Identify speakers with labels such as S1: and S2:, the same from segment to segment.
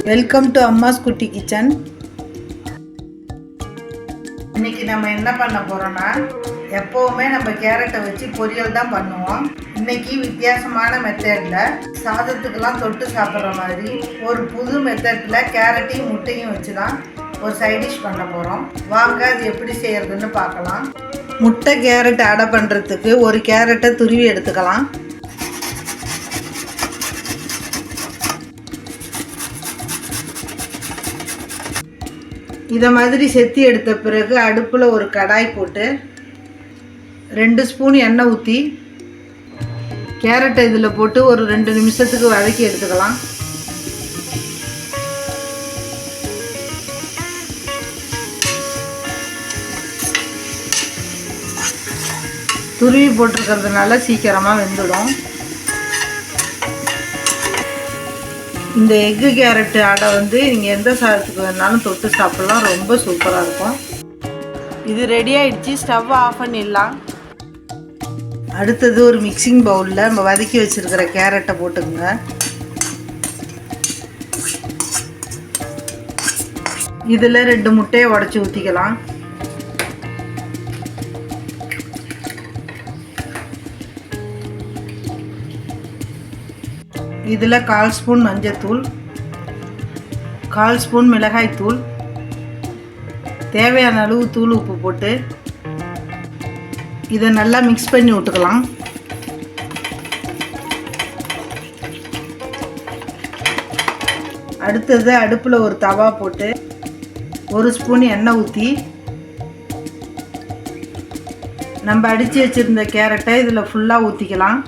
S1: Welcome to அம்மாஸ் குட்டி kitchen. இன்னைக்கு நம்ம என்ன பண்ண போறோம்னா, எப்பவுமே நம்ம கேரட்டை வச்சு பொரியல் தான் பண்ணுவோம். இன்னைக்கு வித்தியாசமான மெத்தடில் சாதத்துக்கெல்லாம் தொட்டு சாப்பிட்ற மாதிரி ஒரு புது மெத்தடில் கேரட்டையும் முட்டையும் வச்சு தான் ஒரு சைட் டிஷ் பண்ண போகிறோம். வாங்க அது எப்படி செய்யறதுன்னு பார்க்கலாம். முட்டை கேரட் அடை பண்ணுறதுக்கு ஒரு கேரட்டை துருவி எடுத்துக்கலாம். இதை மாதிரி செத்தி எடுத்த பிறகு அடுப்பில் ஒரு கடாய் போட்டு 2 ஸ்பூன் எண்ணெய் ஊற்றி கேரட்டை இதில் போட்டு ஒரு 2 நிமிஷத்துக்கு வதக்கி எடுத்துக்கலாம். துருவி போட்டிருக்கிறதுனால சீக்கிரமாக வெந்துடும். இந்த எக்கு கேரட்டு அடை நீங்கள் எந்த சாதத்துக்கு வேணாலும் தொட்டு சாப்பிட்லாம். ரொம்ப சூப்பராக இருக்கும். இது ரெடி ஆகிடுச்சு. ஸ்டவ் ஆஃப் பண்ணிடலாம். அடுத்தது ஒரு மிக்சிங் பவுலில் நம்ம வதக்கி வச்சுருக்கிற கேரட்டை போட்டுக்கோங்க. இதில் 2 முட்டையை உடச்சி ஊற்றிக்கலாம். இதில் 1/4 ஸ்பூன் மஞ்சத்தூள், 1/4 ஸ்பூன் மிளகாய்த்தூள், தேவையான அளவு தூள் உப்பு போட்டு இதை நல்லா மிக்ஸ் பண்ணி விட்டுக்கலாம். அடுத்தது அடுப்பில் ஒரு தவா போட்டு 1 ஸ்பூன் எண்ணெய் ஊற்றி நம்ம அடித்து வச்சுருந்த கேரட்டை இதில் ஃபுல்லாக ஊற்றிக்கலாம்.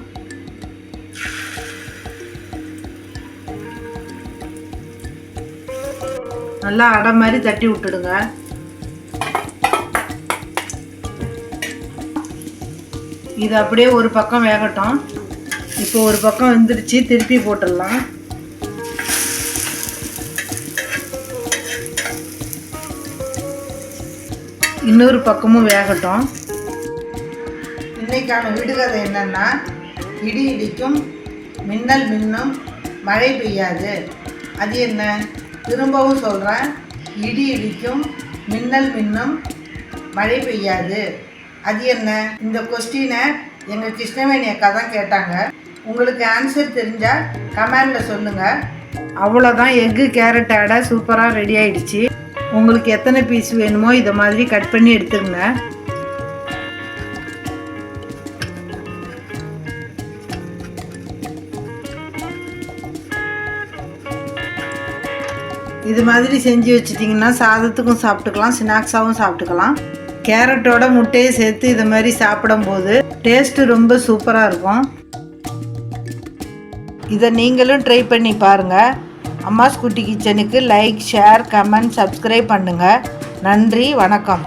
S1: நல்லா அடை மாதிரி தட்டி விட்டுடுங்க. இது அப்படியே ஒரு பக்கம் வேகட்டும். இப்போ ஒரு பக்கம் வெந்துடுச்சு, திருப்பி போட்டுடலாம். இன்னொரு பக்கமும் வேகட்டும். இன்னைக்கான விடுகதை என்னன்னா, இடி இடிக்கும், மின்னல் மின்னும், மழை பெய்யாது. அது என்ன? திரும்பவும் சொல்கிறேன். இடி இடிக்கும், மின்னல் மின்னும், மழை பெய்யாது. அது என்ன? இந்த கொஸ்டினை எங்கள் கிருஷ்ணவேணி அக்கா தான் கேட்டாங்க. உங்களுக்கு ஆன்சர் தெரிஞ்சால் கமெண்டில் சொல்லுங்கள். அவ்வளோதான். எக்கு கேரட் அடை சூப்பராக ரெடி ஆகிடுச்சு. உங்களுக்கு எத்தனை பீஸ் வேணுமோ இதை மாதிரி கட் பண்ணி எடுத்துக்கங்க. இது மாதிரி செஞ்சு வச்சிட்டிங்கன்னா சாதத்துக்கும் சாப்பிட்டுக்கலாம், ஸ்நாக்ஸாகவும் சாப்பிட்டுக்கலாம். கேரட்டோட முட்டையை சேர்த்து இதை மாதிரி சாப்பிடும்போது டேஸ்ட்டு ரொம்ப சூப்பராக இருக்கும். இதை நீங்களும் ட்ரை பண்ணி பாருங்கள். அம்மாஸ் குட்டி கிச்சனுக்கு லைக், ஷேர், கமெண்ட், சப்ஸ்கிரைப் பண்ணுங்கள். நன்றி, வணக்கம்.